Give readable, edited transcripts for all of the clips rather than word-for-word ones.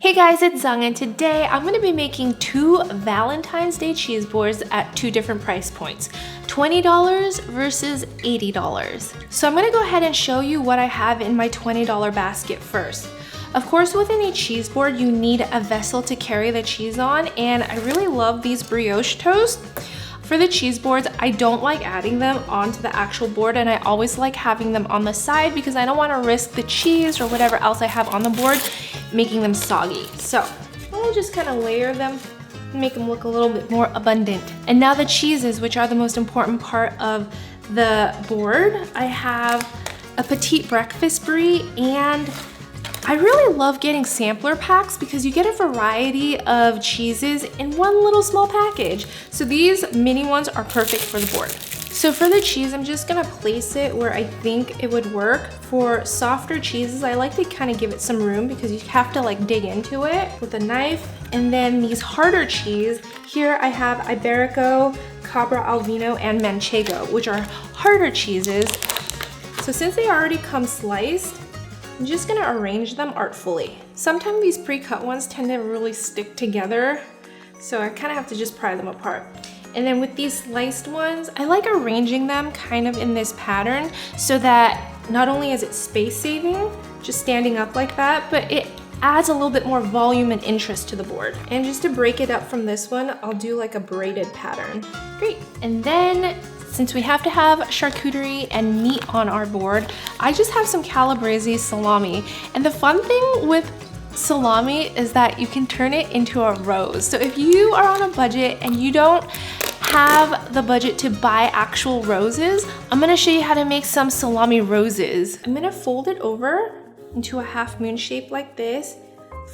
Hey guys, it's Zung, and today I'm going to be making two Valentine's Day cheese boards at two different price points, $20 versus $80. So I'm going to go ahead and show you what I have in my $20 basket first. Of course, with any cheese board, you need a vessel to carry the cheese on, and I really love these brioche toast. For the cheese boards, I don't like adding them onto the actual board, and I always like having them on the side because I don't want to risk the cheese or whatever else I have on the board making them soggy. So I'll just kind of layer them and make them look a little bit more abundant. And now the cheeses, which are the most important part of the board. I have a petite breakfast brie, and I really love getting sampler packs because you get a variety of cheeses in one little small package. So these mini ones are perfect for the board. So for the cheese, I'm just gonna place it where I think it would work. For softer cheeses, I like to kind of give it some room because you have to like dig into it with a knife. And then these harder cheese, here I have Iberico, Cabra Alvino, and Manchego, which are harder cheeses. So since they already come sliced, I'm just gonna arrange them artfully. Sometimes these pre-cut ones tend to really stick together, so I kind of have to just pry them apart. And then with these sliced ones, I like arranging them kind of in this pattern so that not only is it space saving, just standing up like that, but it adds a little bit more volume and interest to the board. And just to break it up from this one, I'll do like a braided pattern. Great. And then since we have to have charcuterie and meat on our board, I just have some calabrese salami. And the fun thing with salami is that you can turn it into a rose. So if you are on a budget and you don't have the budget to buy actual roses, I'm gonna show you how to make some salami roses. I'm gonna fold it over into a half moon shape like this,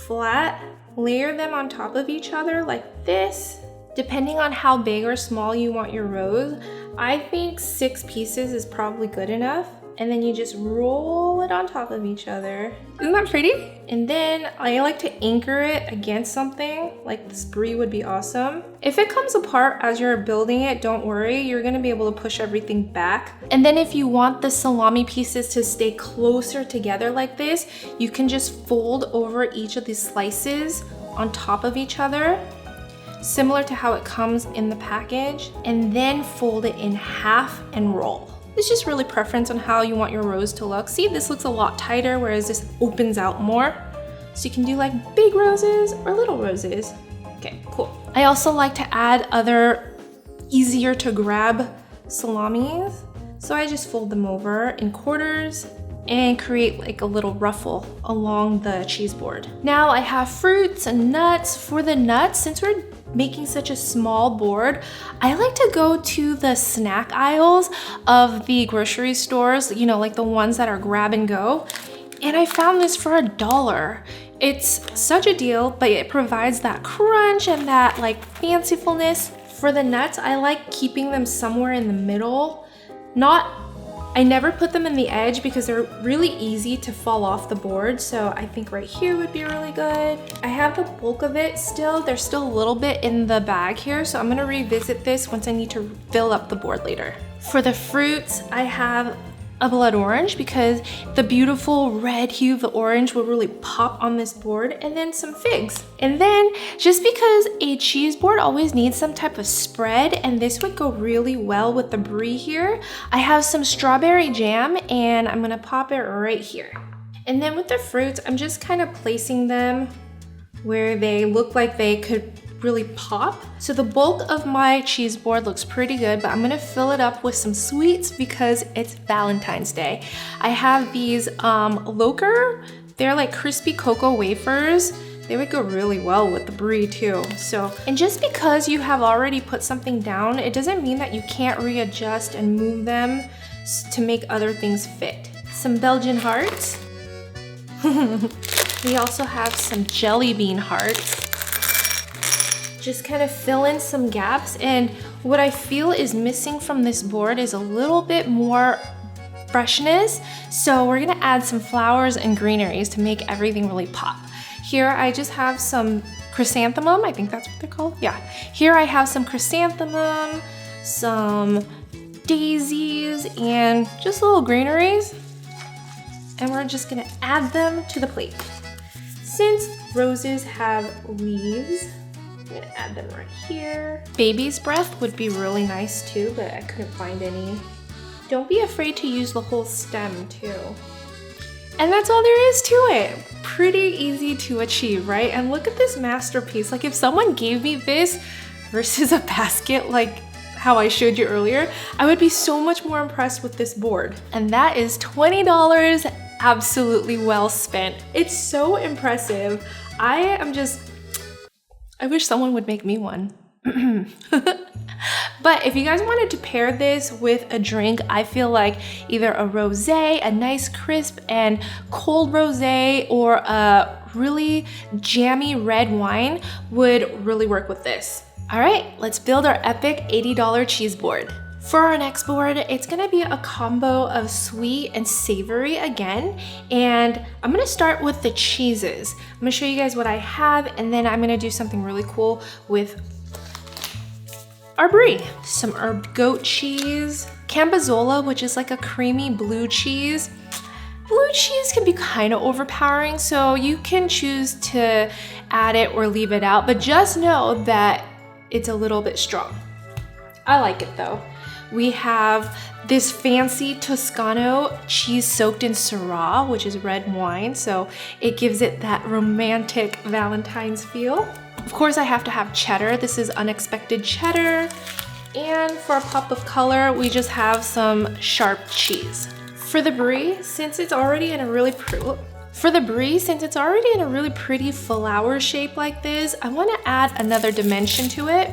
flat, layer them on top of each other like this. Depending on how big or small you want your rose, I think 6 pieces is probably good enough. And then you just roll it on top of each other. Isn't that pretty? And then I like to anchor it against something, like this brie would be awesome. If it comes apart as you're building it, don't worry, you're gonna be able to push everything back. And then if you want the salami pieces to stay closer together like this, you can just fold over each of these slices on top of each other, similar to how it comes in the package, and then fold it in half and roll. It's just really preference on how you want your rose to look. See, this looks a lot tighter, whereas this opens out more. So you can do like big roses or little roses. Okay, cool. I also like to add other easier to grab salamis. So I just fold them over in quarters and create like a little ruffle along the cheese board. Now I have fruits and nuts. For the nuts, since we're making such a small board, I like to go to the snack aisles of the grocery stores, you know, like the ones that are grab and go. And I found this for $1. It's such a deal, but it provides that crunch and that like fancifulness. For the nuts, I like keeping them somewhere in the middle. I never put them in the edge because they're really easy to fall off the board. So I think right here would be really good. I have the bulk of it still. There's still a little bit in the bag here. So I'm gonna revisit this once I need to fill up the board later. For the fruits, I have a blood orange because the beautiful red hue of the orange will really pop on this board, and then some figs. And then just because a cheese board always needs some type of spread, and this would go really well with the brie here, I have some strawberry jam and I'm gonna pop it right here. And then with the fruits, I'm just kind of placing them where they look like they could really pop. So the bulk of my cheese board looks pretty good, but I'm gonna fill it up with some sweets because it's Valentine's Day. I have these Loker, they're like crispy cocoa wafers. They would go really well with the brie too. So, and just because you have already put something down, it doesn't mean that you can't readjust and move them to make other things fit. Some Belgian hearts. We also have some jelly bean hearts. Just kind of fill in some gaps, and what I feel is missing from this board is a little bit more freshness. So we're gonna add some flowers and greeneries to make everything really pop. Here I just have some chrysanthemum, I think that's what they're called. Yeah, here I have some chrysanthemum, some daisies, and just little greeneries. And we're just gonna add them to the plate. Since Roses have leaves. I'm gonna add them right here. Baby's breath would be really nice too, but I couldn't find any. Don't be afraid to use the whole stem too. And that's all there is to it. Pretty easy to achieve, right? And look at this masterpiece. Like if someone gave me this versus a basket like how I showed you earlier, I would be so much more impressed with this board. And that is $20 absolutely well spent. It's so impressive. I wish someone would make me one. But if you guys wanted to pair this with a drink, I feel like either a rosé, a nice crisp and cold rosé, or a really jammy red wine would really work with this. All right, let's build our epic $80 cheese board. For our next board, it's gonna be a combo of sweet and savory again, and I'm gonna start with the cheeses. I'm gonna show you guys what I have, and then I'm gonna do something really cool with our brie. Some herb goat cheese, Cambazola, which is like a creamy blue cheese. Blue cheese can be kind of overpowering, so you can choose to add it or leave it out, but just know that it's a little bit strong. I like it though. We have this fancy Toscano cheese soaked in Syrah, which is red wine, so it gives it that romantic Valentine's feel. Of course, I have to have cheddar. This is unexpected cheddar. And for a pop of color, we just have some sharp cheese. For the brie, since it's already in a really pretty flower shape like this, I want to add another dimension to it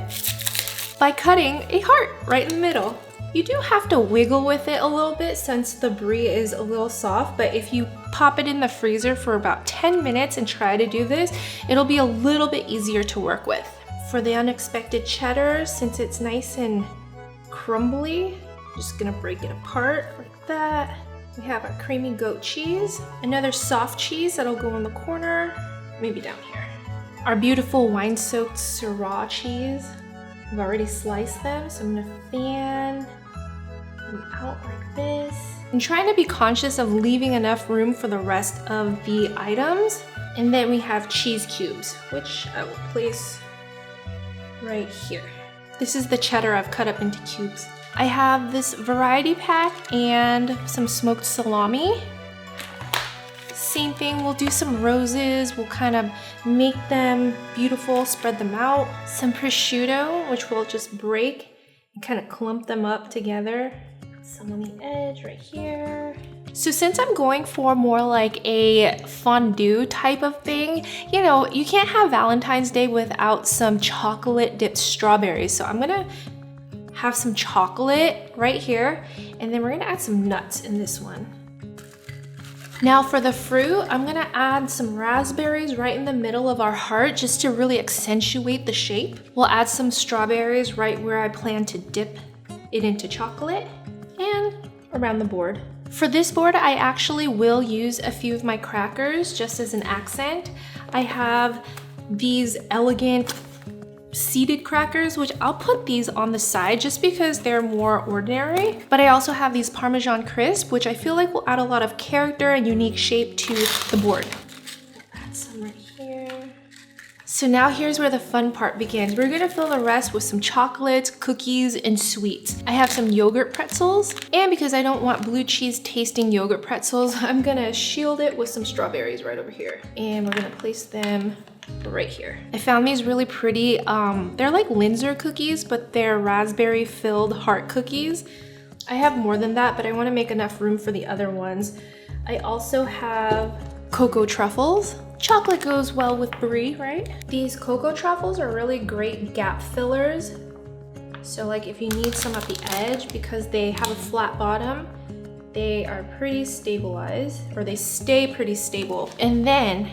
by cutting a heart right in the middle. You do have to wiggle with it a little bit since the brie is a little soft, but if you pop it in the freezer for about 10 minutes and try to do this, it'll be a little bit easier to work with. For the unexpected cheddar, since it's nice and crumbly, I'm just gonna break it apart like that. We have our creamy goat cheese, another soft cheese that'll go in the corner, maybe down here. Our beautiful wine-soaked Syrah cheese. I've already sliced them, so I'm gonna fan them out like this. I'm trying to be conscious of leaving enough room for the rest of the items. And then we have cheese cubes, which I will place right here. This is the cheddar I've cut up into cubes. I have this variety pack and some smoked salami. Same thing, we'll do some roses, we'll kind of make them beautiful, spread them out. Some prosciutto, which we'll just break and kind of clump them up together. Some on the edge right here. So since I'm going for more like a fondue type of thing, you know, you can't have Valentine's Day without some chocolate dipped strawberries. So I'm gonna have some chocolate right here, and then we're gonna add some nuts in this one. Now for the fruit, I'm gonna add some raspberries right in the middle of our heart just to really accentuate the shape. We'll add some strawberries right where I plan to dip it into chocolate and around the board. For this board, I actually will use a few of my crackers just as an accent. I have these elegant seeded crackers, which I'll put these on the side just because they're more ordinary. But I also have these Parmesan crisp, which I feel like will add a lot of character and unique shape to the board. Add some right here. So now here's where the fun part begins. We're gonna fill the rest with some chocolates, cookies, and sweets. I have some yogurt pretzels, and because I don't want blue cheese tasting yogurt pretzels, I'm gonna shield it with some strawberries right over here. And we're gonna place them right here. I found these really pretty. They're like Linzer cookies, but they're raspberry filled heart cookies. I have more than that, but I want to make enough room for the other ones. I also have cocoa truffles. Chocolate goes well with brie, right? These cocoa truffles are really great gap fillers. So like if you need some at the edge, because they have a flat bottom, they are pretty stabilized, or they stay pretty stable. And then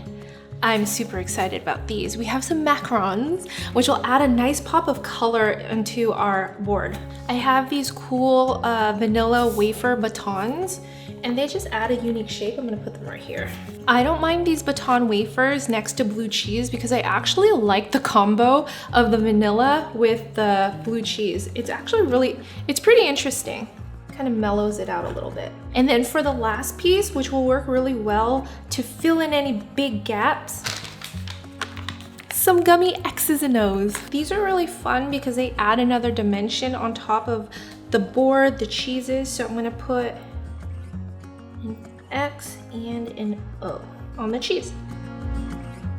I'm super excited about these. We have some macarons, which will add a nice pop of color into our board. I have these cool vanilla wafer batons, and they just add a unique shape. I'm gonna put them right here. I don't mind these baton wafers next to blue cheese because I actually like the combo of the vanilla with the blue cheese. It's actually it's pretty interesting. Kind of mellows it out a little bit. And then for the last piece, which will work really well to fill in any big gaps, some gummy X's and O's. These are really fun because they add another dimension on top of the board, the cheeses. So I'm gonna put an X and an O on the cheese.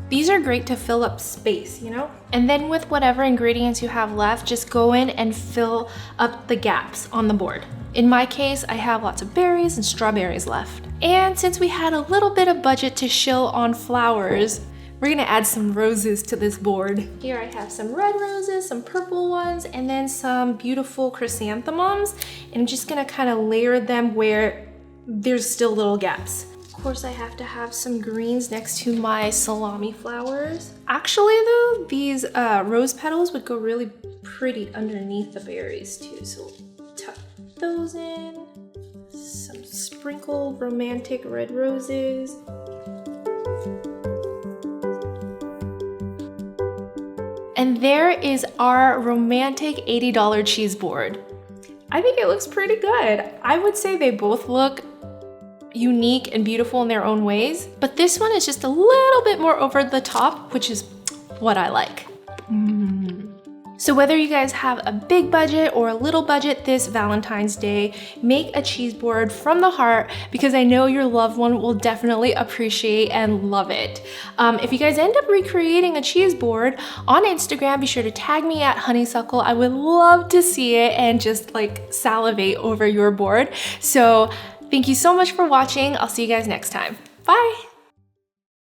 These are great to fill up space, you know? And then with whatever ingredients you have left, just go in and fill up the gaps on the board. In my case, I have lots of berries and strawberries left. And since we had a little bit of budget to shill on flowers, we're gonna add some roses to this board. Here I have some red roses, some purple ones, and then some beautiful chrysanthemums. And I'm just gonna kind of layer them where there's still little gaps. Of course, I have to have some greens next to my salami flowers. Actually though, these rose petals would go really pretty underneath the berries too. So tuck those in. Some sprinkled romantic red roses. And there is our romantic $80 cheese board. I think it looks pretty good. I would say they both look unique and beautiful in their own ways, but this one is just a little bit more over the top, which is what I like. So whether you guys have a big budget or a little budget this Valentine's Day, make a cheese board from the heart because I know your loved one will definitely appreciate and love it. If you guys end up recreating a cheese board on Instagram, be sure to tag me at Honeysuckle. I would love to see it and just like salivate over your board. So thank you so much for watching. I'll see you guys next time. Bye.